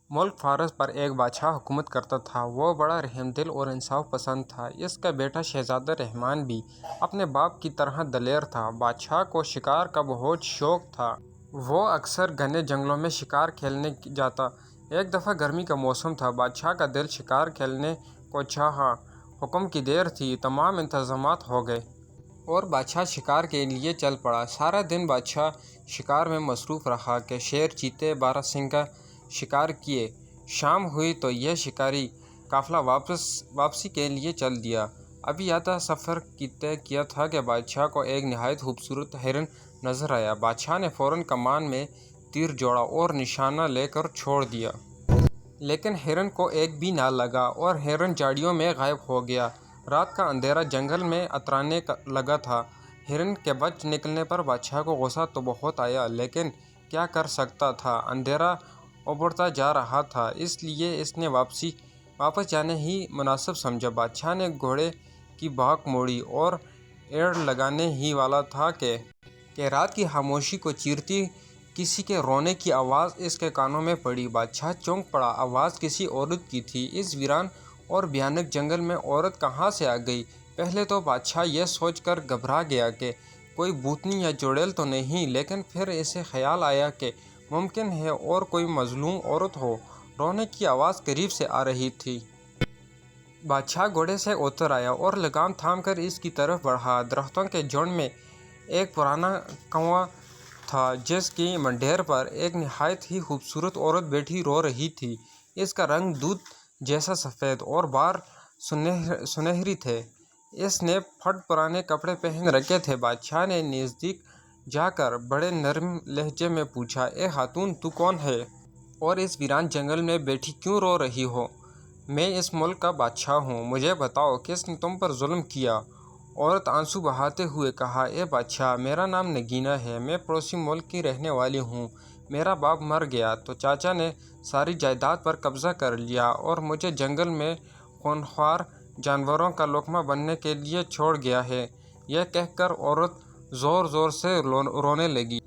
ملک فارس پر ایک بادشاہ حکومت کرتا تھا۔ وہ بڑا رحم دل اور انصاف پسند تھا۔ اس کا بیٹا شہزادہ رحمان بھی اپنے باپ کی طرح دلیر تھا۔ بادشاہ کو شکار کا بہت شوق تھا۔ وہ اکثر گھنے جنگلوں میں شکار کھیلنے جاتا۔ ایک دفعہ گرمی کا موسم تھا۔ بادشاہ کا دل شکار کھیلنے کو چاہا۔ حکم کی دیر تھی، تمام انتظامات ہو گئے اور بادشاہ شکار کے لیے چل پڑا۔ سارا دن بادشاہ شکار میں مصروف رہا کہ شیر، چیتے، باراسنگا شکار کیے۔ شام ہوئی تو یہ شکاری قافلہ واپسی کے لیے چل دیا۔ ابھی آدھا سفر طے کیا تھا کہ بادشاہ کو ایک نہایت خوبصورت ہرن نظر آیا۔ بادشاہ نے فوراً کمان میں تیر جوڑا اور نشانہ لے کر چھوڑ دیا۔ لیکن ہرن کو ایک بھی نہ لگا اور ہرن جھاڑیوں میں غائب ہو گیا۔ رات کا اندھیرا جنگل میں اترانے لگا تھا۔ ہرن کے بچ نکلنے پر بادشاہ کو غصہ تو بہت آیا، لیکن کیا کر سکتا تھا؟ اندھیرا ابھرتا جا رہا تھا، اس لیے اس نے واپس جانا ہی مناسب سمجھا۔ بادشاہ نے گھوڑے کی بھاگ موڑی اور ایڑ لگانے ہی والا تھا کہ رات کی خاموشی کو چیرتی کسی کے رونے کی آواز اس کے کانوں میں پڑی۔ بادشاہ چونک پڑا۔ آواز کسی عورت کی تھی۔ اس ویران اور بھیانک جنگل میں عورت کہاں سے آ گئی؟ پہلے تو بادشاہ یہ سوچ کر گھبرا گیا کہ کوئی بھوتنی یا چڑیل تو نہیں، لیکن پھر اسے خیال آیا کہ ممکن ہے اور کوئی مظلوم عورت ہو۔ رونے کی آواز قریب سے آ رہی تھی۔ بادشاہ گھوڑے سے اتر آیا اور لگام تھام کر اس کی طرف بڑھا۔ درختوں کے جھنڈ میں ایک پرانا کنواں تھا جس کی منڈیر پر ایک نہایت ہی خوبصورت عورت بیٹھی رو رہی تھی۔ اس کا رنگ دودھ جیسا سفید اور بال سنہری تھے۔ اس نے پھٹ پرانے کپڑے پہن رکھے تھے۔ بادشاہ نے نزدیک جا کر بڑے نرم لہجے میں پوچھا، اے خاتون، تو کون ہے اور اس ویران جنگل میں بیٹھی کیوں رو رہی ہو؟ میں اس ملک کا بادشاہ ہوں، مجھے بتاؤ کس نے تم پر ظلم کیا؟ عورت آنسو بہاتے ہوئے کہا، اے بادشاہ، میرا نام نگینا ہے، میں پڑوسی ملک کی رہنے والی ہوں۔ میرا باپ مر گیا تو چاچا نے ساری جائیداد پر قبضہ کر لیا اور مجھے جنگل میں خونخوار جانوروں کا لقمہ بننے کے لیے چھوڑ گیا ہے۔ یہ کہہ کر عورت زور زور سے رونے لگی۔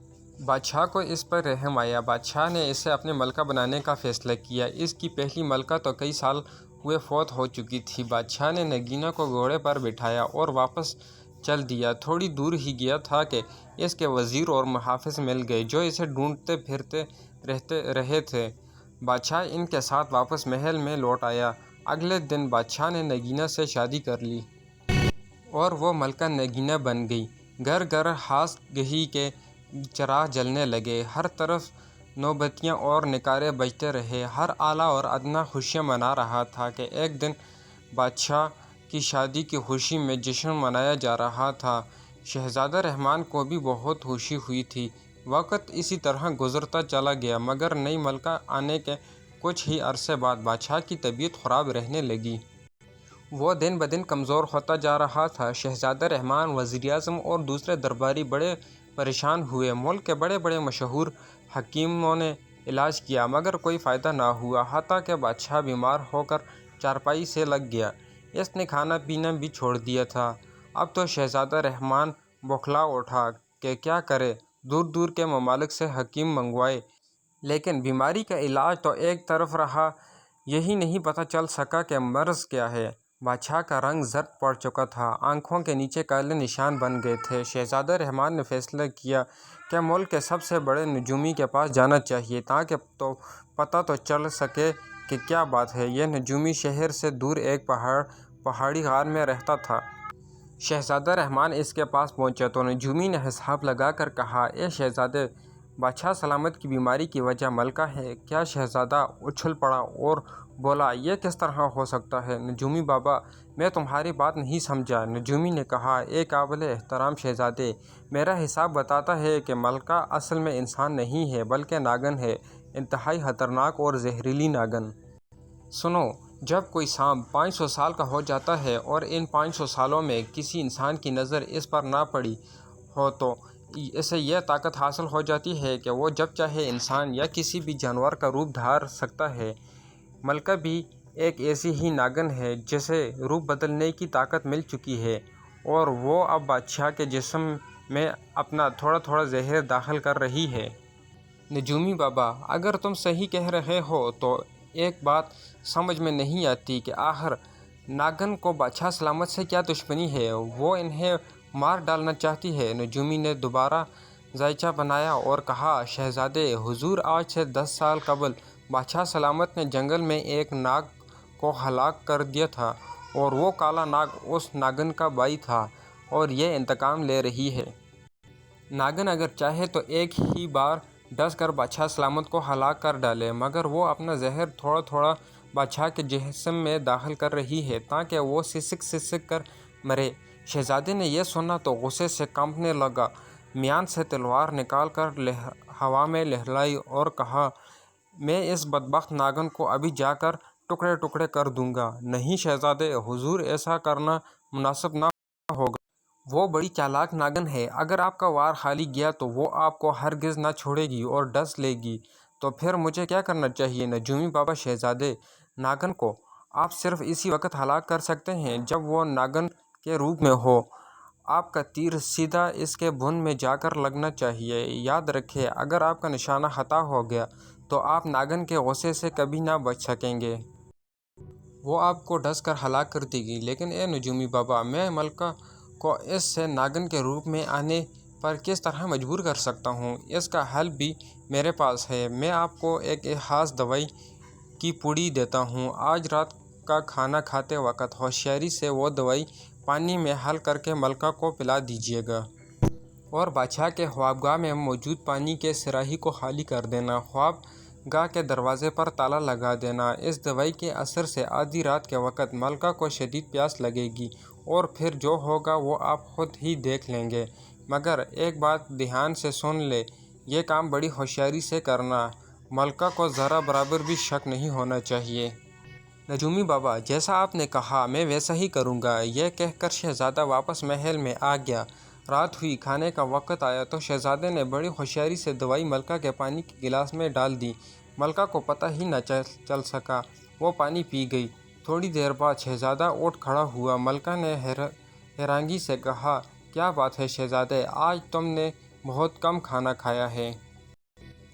بادشاہ کو اس پر رحم آیا۔ بادشاہ نے اسے اپنے ملکہ بنانے کا فیصلہ کیا۔ اس کی پہلی ملکہ تو کئی سال ہوئے فوت ہو چکی تھی۔ بادشاہ نے نگینا کو گھوڑے پر بٹھایا اور واپس چل دیا۔ تھوڑی دور ہی گیا تھا کہ اس کے وزیر اور محافظ مل گئے جو اسے ڈھونڈتے پھرتے رہے تھے۔ بادشاہ ان کے ساتھ واپس محل میں لوٹ آیا۔ اگلے دن بادشاہ نے نگینا سے شادی کر لی اور وہ ملکہ نگینا بن گئی۔ گھر گھر ہاس گھی کے چراغ جلنے لگے، ہر طرف نو بتیاں اور نکارے بجتے رہے۔ ہر اعلیٰ اور ادنیٰ خوشیاں منا رہا تھا کہ ایک دن بادشاہ کی شادی کی خوشی میں جشن منایا جا رہا تھا۔ شہزادہ رحمان کو بھی بہت خوشی ہوئی تھی۔ وقت اسی طرح گزرتا چلا گیا، مگر نئی ملکہ آنے کے کچھ ہی عرصے بعد بادشاہ کی طبیعت خراب رہنے لگی۔ وہ دن بدن کمزور ہوتا جا رہا تھا۔ شہزادہ رحمان، وزیر اعظم اور دوسرے درباری بڑے پریشان ہوئے۔ ملک کے بڑے بڑے مشہور حکیموں نے علاج کیا، مگر کوئی فائدہ نہ ہوا، حتیٰ کہ بادشاہ بیمار ہو کر چارپائی سے لگ گیا۔ اس نے کھانا پینا بھی چھوڑ دیا تھا۔ اب تو شہزادہ رحمان بوکھلا اٹھا کہ کیا کرے۔ دور دور کے ممالک سے حکیم منگوائے، لیکن بیماری کا علاج تو ایک طرف رہا، یہی نہیں پتہ چل سکا کہ مرض کیا ہے۔ بادشاہ کا رنگ زرد پڑ چکا تھا، آنکھوں کے نیچے کالے نشان بن گئے تھے۔ شہزادہ رحمان نے فیصلہ کیا کہ ملک کے سب سے بڑے نجومی کے پاس جانا چاہیے تاکہ پتہ تو چل سکے کہ کیا بات ہے۔ یہ نجومی شہر سے دور ایک پہاڑی غار میں رہتا تھا۔ شہزادہ رحمان اس کے پاس پہنچا تو نجومی نے حساب لگا کر کہا، اے شہزادے، بادشاہ سلامت کی بیماری کی وجہ ملکہ ہے کیا؟ شہزادہ اچھل پڑا اور بولا، یہ کس طرح ہو سکتا ہے نجومی بابا، میں تمہاری بات نہیں سمجھا۔ نجومی نے کہا، اے قابل احترام شہزادے، میرا حساب بتاتا ہے کہ ملکہ اصل میں انسان نہیں ہے بلکہ ناگن ہے، انتہائی خطرناک اور زہریلی ناگن۔ سنو، جب کوئی سانپ 500 سال کا ہو جاتا ہے اور ان 500 سالوں میں کسی انسان کی نظر اس پر نہ پڑی ہو تو اسے یہ طاقت حاصل ہو جاتی ہے کہ وہ جب چاہے انسان یا کسی بھی جانور کا روپ دھار سکتا ہے۔ ملکہ بھی ایک ایسی ہی ناگن ہے جسے روپ بدلنے کی طاقت مل چکی ہے اور وہ اب بادشاہ کے جسم میں اپنا تھوڑا تھوڑا زہر داخل کر رہی ہے۔ نجومی بابا، اگر تم صحیح کہہ رہے ہو تو ایک بات سمجھ میں نہیں آتی کہ آخر ناگن کو بادشاہ سلامت سے کیا دشمنی ہے؟ وہ انہیں مار ڈالنا چاہتی ہے۔ نجومی نے دوبارہ ذائچہ بنایا اور کہا، شہزادے، حضور، آج سے 10 سال قبل بادشاہ سلامت نے جنگل میں ایک ناگ کو ہلاک کر دیا تھا، اور وہ کالا ناگ اس ناگن کا بھائی تھا اور یہ انتقام لے رہی ہے۔ ناگن اگر چاہے تو ایک ہی بار ڈس کر بادشاہ سلامت کو ہلاک کر ڈالے، مگر وہ اپنا زہر تھوڑا تھوڑا بادشاہ کے جسم میں داخل کر رہی ہے تاکہ وہ سسک سسک کر مرے۔ شہزادے نے یہ سنا تو غصے سے کانپنے لگا، میان سے تلوار نکال کر ہوا میں لہرائی اور کہا، میں اس بدبخت ناگن کو ابھی جا کر ٹکڑے ٹکڑے کر دوں گا۔ نہیں شہزادے، حضور، ایسا کرنا مناسب نہ ہوگا۔ وہ بڑی چالاک ناگن ہے، اگر آپ کا وار خالی گیا تو وہ آپ کو ہرگز نہ چھوڑے گی اور ڈس لے گی۔ تو پھر مجھے کیا کرنا چاہیے؟ نجومی بابا، شہزادے، ناگن کو آپ صرف اسی وقت ہلاک کر سکتے ہیں جب وہ ناگن کے روپ میں ہو۔ آپ کا تیر سیدھا اس کے بن میں جا کر لگنا چاہیے۔ یاد رکھیں، اگر آپ کا نشانہ خطا ہو گیا تو آپ ناگن کے غصے سے کبھی نہ بچ سکیں گے۔ وہ آپ کو ڈس کر ہلاک کر دے گی۔ لیکن اے نجومی بابا، میں ملکہ کو اس سے ناگن کے روپ میں آنے پر کس طرح مجبور کر سکتا ہوں؟ اس کا حل بھی میرے پاس ہے۔ میں آپ کو ایک خاص دوائی کی پوڑی دیتا ہوں۔ آج رات کا کھانا کھاتے وقت ہوشیاری سے وہ دوائی پانی میں حل کر کے ملکہ کو پلا دیجیے گا۔ اور بادشاہ کے خوابگاہ میں موجود پانی کے صراحی کو خالی کر دینا۔ خوابگاہ کے دروازے پر تالا لگا دینا۔ اس دوائی کے اثر سے آدھی رات کے وقت ملکہ کو شدید پیاس لگے گی اور پھر جو ہوگا وہ آپ خود ہی دیکھ لیں گے۔ مگر ایک بات دھیان سے سن لیں، یہ کام بڑی ہوشیاری سے کرنا۔ ملکہ کو ذرا برابر بھی شک نہیں ہونا چاہیے۔ نجومی بابا، جیسا آپ نے کہا میں ویسا ہی کروں گا۔ یہ کہہ کر شہزادہ واپس محل میں آ گیا۔ رات ہوئی، کھانے کا وقت آیا تو شہزادے نے بڑی ہوشیاری سے دوائی ملکہ کے پانی کے گلاس میں ڈال دی۔ ملکہ کو پتہ ہی نہ چل سکا، وہ پانی پی گئی۔ تھوڑی دیر بعد شہزادہ اٹھ کھڑا ہوا۔ ملکہ نے حیرانگی سے کہا، کیا بات ہے شہزادے، آج تم نے بہت کم کھانا کھایا ہے۔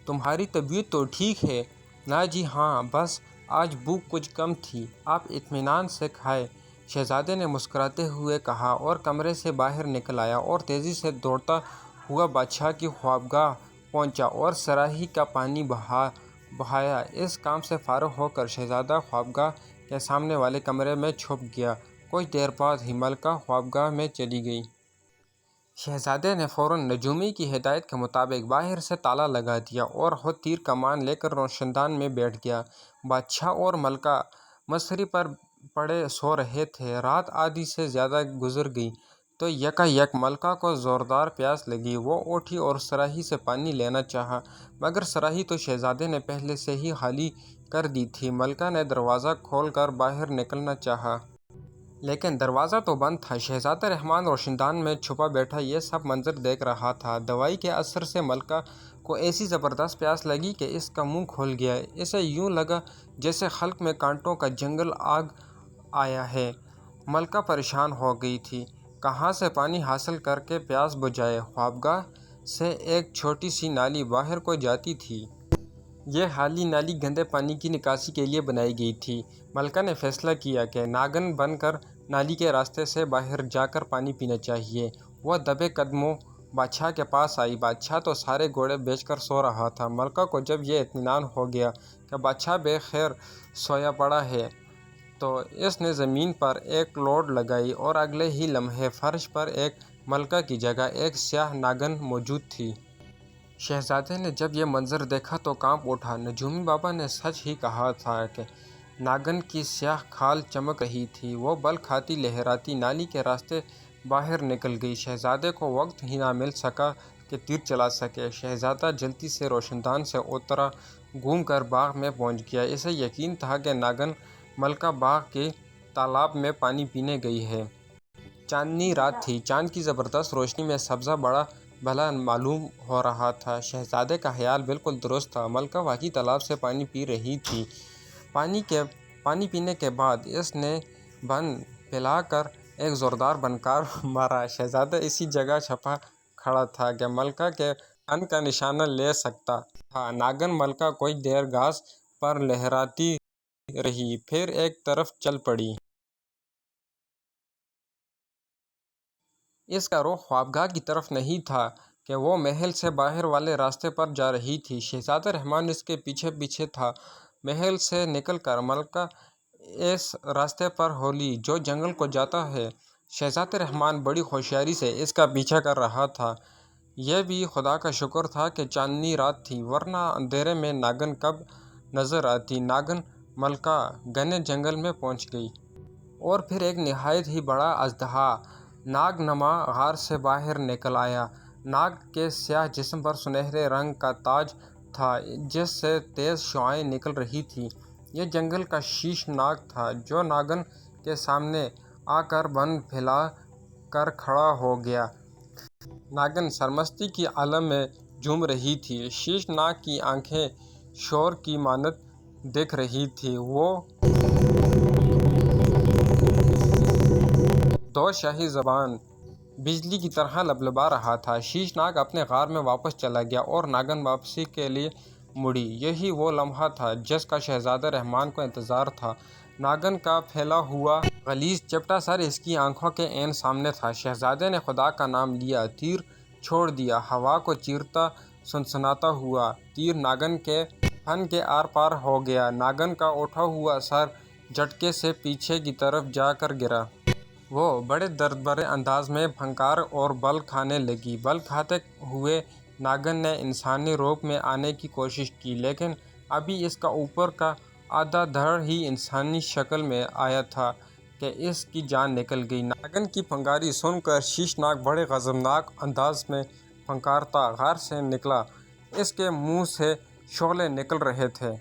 تمہاری طبیعت تو ٹھیک ہے؟ نا جی ہاں، بس آج بھوک کچھ کم تھی۔ آپ اطمینان سے کھائیں، شہزادے نے مسکراتے ہوئے کہا اور کمرے سے باہر نکل آیا اور تیزی سے دوڑتا ہوا بادشاہ کی خوابگاہ پہنچا اور صراحی کا پانی بہایا۔ اس کام سے فارغ ہو کر شہزادہ خوابگاہ کے سامنے والے کمرے میں چھپ گیا۔ کچھ دیر بعد ہی ملکہ خوابگاہ میں چلی گئی۔ شہزادے نے فوراً نجومی کی ہدایت کے مطابق باہر سے تالا لگا دیا اور خود تیر کمان لے کر روشندان میں بیٹھ گیا۔ بادشاہ اور ملکہ مستری پر پڑے سو رہے تھے۔ رات آدھی سے زیادہ گزر گئی تو یکا یک ملکہ کو زوردار پیاس لگی۔ وہ اٹھی اور صراحی سے پانی لینا چاہا، مگر صراحی تو شہزادے نے پہلے سے ہی خالی کر دی تھی۔ ملکہ نے دروازہ کھول کر باہر نکلنا چاہا، لیکن دروازہ تو بند تھا۔ شہزادہ رحمان روشندان میں چھپا بیٹھا یہ سب منظر دیکھ رہا تھا۔ دوائی کے اثر سے ملکہ کو ایسی زبردست پیاس لگی کہ اس کا منہ کھل گیا۔ اسے یوں لگا جیسے خلق میں کانٹوں کا جنگل آ آیا ہے۔ ملکہ پریشان ہو گئی تھی، کہاں سے پانی حاصل کر کے پیاس بجھائے۔ خوابگاہ سے ایک چھوٹی سی نالی باہر کو جاتی تھی۔ یہ خالی نالی گندے پانی کی نکاسی کے لیے بنائی گئی تھی۔ ملکہ نے فیصلہ کیا کہ ناگن بن کر نالی کے راستے سے باہر جا کر پانی پینا چاہیے۔ وہ دبے قدموں بادشاہ کے پاس آئی۔ بادشاہ تو سارے گھوڑے بیچ کر سو رہا تھا۔ ملکہ کو جب یہ اطمینان ہو گیا کہ بادشاہ بے خیر سویا پڑا ہے تو اس نے زمین پر ایک لوٹ لگائی اور اگلے ہی لمحے فرش پر ایک ملکہ کی جگہ ایک سیاہ ناگن موجود تھی۔ شہزادے نے جب یہ منظر دیکھا تو کانپ اٹھا۔ نجومی بابا نے سچ ہی کہا تھا کہ ناگن کی سیاہ کھال چمک رہی تھی۔ وہ بل کھاتی لہراتی نالی کے راستے باہر نکل گئی۔ شہزادے کو وقت ہی نہ مل سکا کہ تیر چلا سکے۔ شہزادہ جلدی سے روشندان سے اترا، گھوم کر باغ میں پہنچ گیا۔ اسے یقین تھا کہ ناگن ملکہ باغ کے تالاب میں پانی پینے گئی ہے۔ چاندنی رات تھی۔ چاند کی زبردست روشنی میں سبزہ بڑا بھلا معلوم ہو رہا تھا۔ شہزادے کا خیال بالکل درست تھا، ملکہ واقعی تالاب سے پانی پی رہی تھی۔ پانی پینے کے بعد اس نے بن پھیلا کر ایک زوردار بنکار مارا۔ شہزادہ اسی جگہ چھپا کھڑا تھا کہ ملکہ کے بن کا نشانہ لے سکتا تھا۔ تھا۔ ناگن ملکہ کوئی دیر گھاس پر لہراتی رہی، پھر ایک طرف چل پڑی۔ اس کا رخ خوابگاہ کی طرف نہیں تھا کہ وہ محل سے باہر والے راستے پر جا رہی تھی۔ شہزادہ رحمان اس کے پیچھے پیچھے تھا۔ محل سے نکل کر ملکہ اس راستے پر ہولی جو جنگل کو جاتا ہے۔ شہزادہ رحمان بڑی ہوشیاری سے اس کا پیچھا کر رہا تھا۔ یہ بھی خدا کا شکر تھا کہ چاندنی رات تھی، ورنہ اندھیرے میں ناگن کب نظر آتی۔ ناگن ملکہ گھنے جنگل میں پہنچ گئی۔ اور پھر ایک نہایت ہی بڑا اژدہا ناگ نما غار سے باہر نکل آیا۔ ناگ کے سیاہ جسم پر سنہرے رنگ کا تاج تھا جس سے تیز شعاعیں نکل رہی تھیں۔ یہ جنگل کا شیش ناگ تھا جو ناگن کے سامنے آ کر بن پھیلا کر کھڑا ہو گیا۔ ناگن سرمستی کی عالم میں جھوم رہی تھی۔ شیش ناگ کی آنکھیں شور کی مانند دکھ رہی تھیں۔ وہ دو شاہی زبان بجلی کی طرح لبلبا رہا تھا۔ شیش ناگ اپنے غار میں واپس چلا گیا اور ناگن واپسی کے لیے مڑی۔ یہی وہ لمحہ تھا جس کا شہزادہ رحمان کو انتظار تھا۔ ناگن کا پھیلا ہوا غلیظ چپٹا سر اس کی آنکھوں کے عین سامنے تھا۔ شہزادے نے خدا کا نام لیا، تیر چھوڑ دیا۔ ہوا کو چیرتا سنسناتا ہوا تیر ناگن کے پھن کے آر پار ہو گیا۔ ناگن کا اٹھا ہوا سر جھٹکے سے پیچھے کی طرف جا کر گرا۔ وہ بڑے درد بھرے انداز میں پھنکار اور بل کھانے لگی۔ بل کھاتے ہوئے ناگن نے انسانی روپ میں آنے کی کوشش کی، لیکن ابھی اس کا اوپر کا آدھا دھڑ ہی انسانی شکل میں آیا تھا کہ اس کی جان نکل گئی۔ ناگن کی پھنکاری سن کر شیش ناگ بڑے غضبناک انداز میں پھنکارتا غار سے نکلا۔ اس کے منہ سے شعلے نکل رہے تھے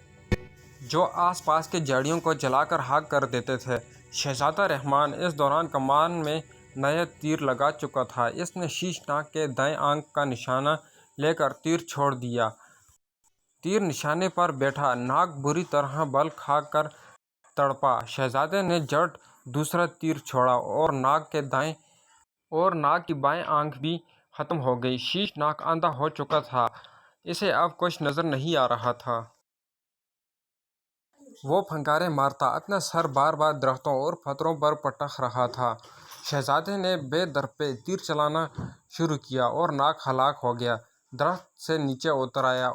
جو آس پاس کی جھاڑیوں کو جلا کر خاک کر دیتے تھے۔ شہزادہ رحمان اس دوران کمان میں نیا تیر لگا چکا تھا۔ اس نے شیش ناگ کے دائیں آنکھ کا نشانہ لے کر تیر چھوڑ دیا۔ تیر نشانے پر بیٹھا، ناگ بری طرح بل کھا کر تڑپا۔ شہزادے نے جھٹ دوسرا تیر چھوڑا اور ناگ کی بائیں آنکھ بھی ختم ہو گئی۔ شیش ناگ اندھا ہو چکا تھا، اسے اب کچھ نظر نہیں آ رہا تھا۔ وہ پھنکاریں مارتا اپنا سر بار بار درختوں اور پتھروں پر پٹک رہا تھا۔ شہزادے نے بے درپے تیر چلانا شروع کیا اور ناگ ہلاک ہو گیا۔ درخت سے نیچے اتر آیا۔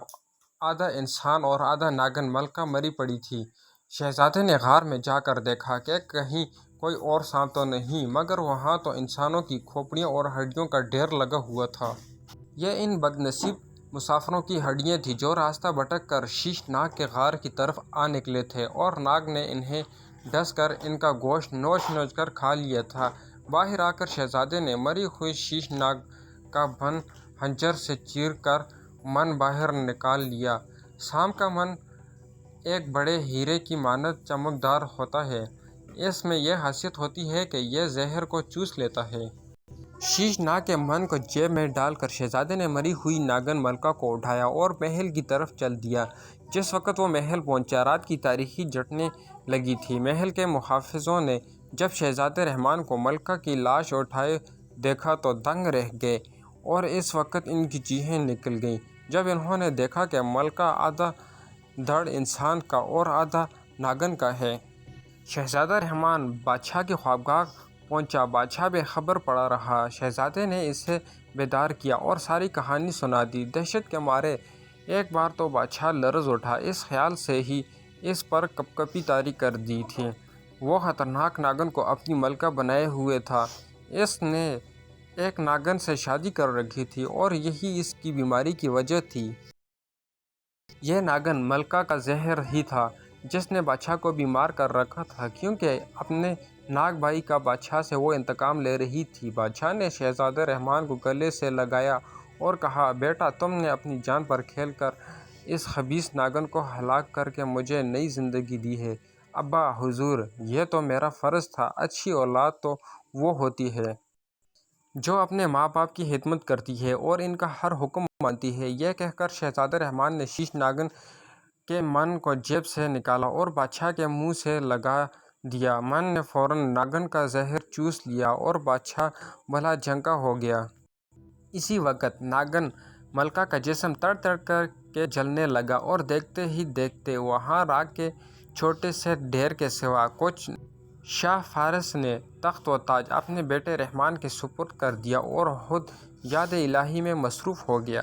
آدھا انسان اور آدھا ناگن ملکہ مری پڑی تھی۔ شہزادے نے غار میں جا کر دیکھا کہ کہیں کوئی اور سانپ تو نہیں، مگر وہاں تو انسانوں کی کھوپڑیوں اور ہڈیوں کا ڈھیر لگا ہوا تھا۔ یہ ان بد نصیب مسافروں کی ہڈیاں تھیں جو راستہ بھٹک کر شیش ناگ کے غار کی طرف آ نکلے تھے اور ناگ نے انہیں ڈس کر ان کا گوشت نوچ نوچ کر کھا لیا تھا۔ باہر آ کر شہزادے نے مری ہوئی شیش ناگ کا بن خنجر سے چیر کر من باہر نکال لیا۔ سانپ کا من ایک بڑے ہیرے کی مانند چمکدار ہوتا ہے۔ اس میں یہ خاصیت ہوتی ہے کہ یہ زہر کو چوس لیتا ہے۔ شیش ناگ کے من کو جیب میں ڈال کر شہزادے نے مری ہوئی ناگن ملکہ کو اٹھایا اور محل کی طرف چل دیا۔ جس وقت وہ محل پہنچا، رات کی تاریکی جھٹنے لگی تھی۔ محل کے محافظوں نے جب شہزادہ رحمان کو ملکہ کی لاش اٹھائے دیکھا تو دنگ رہ گئے اور اس وقت ان کی چیخیں نکل گئیں جب انہوں نے دیکھا کہ ملکہ آدھا دھڑ انسان کا اور آدھا ناگن کا ہے۔ شہزادہ رحمان بادشاہ کی خوابگاہ پہنچا۔ بادشاہ بے خبر پڑا رہا۔ شہزادے نے اسے بیدار کیا اور ساری کہانی سنا دی۔ دہشت کے مارے ایک بار تو بادشاہ لرز اٹھا۔ اس خیال سے ہی اس پر کپکپی طاری کر دی تھی۔ وہ خطرناک ناگن کو اپنی ملکہ بنائے ہوئے تھا۔ اس نے ایک ناگن سے شادی کر رکھی تھی اور یہی اس کی بیماری کی وجہ تھی۔ یہ ناگن ملکہ کا زہر ہی تھا جس نے بادشاہ کو بیمار کر رکھا تھا، کیونکہ اپنے ناگ بھائی کا بادشاہ سے وہ انتقام لے رہی تھی۔ بادشاہ نے شہزادہ رحمان کو گلے سے لگایا اور کہا، بیٹا، تم نے اپنی جان پر کھیل کر اس خبیث ناگن کو ہلاک کر کے مجھے نئی زندگی دی ہے۔ ابا حضور، یہ تو میرا فرض تھا۔ اچھی اولاد تو وہ ہوتی ہے جو اپنے ماں باپ کی خدمت کرتی ہے اور ان کا ہر حکم مانتی ہے۔ یہ کہہ کر شہزادہ رحمان نے شیش ناگن کے من کو جیب سے نکالا اور بادشاہ کے منہ سے لگا دیا۔ من نے فوراً ناگن کا زہر چوس لیا اور بادشاہ بھلا جھنکا ہو گیا۔ اسی وقت ناگن ملکہ کا جسم تڑ تڑ کر کے جلنے لگا اور دیکھتے ہی دیکھتے وہاں راکھ کے چھوٹے سے ڈھیر کے سوا کچھ نہ۔ شاہ فارس نے تخت و تاج اپنے بیٹے رحمان کے سپرد کر دیا اور خود یاد الہی میں مصروف ہو گیا۔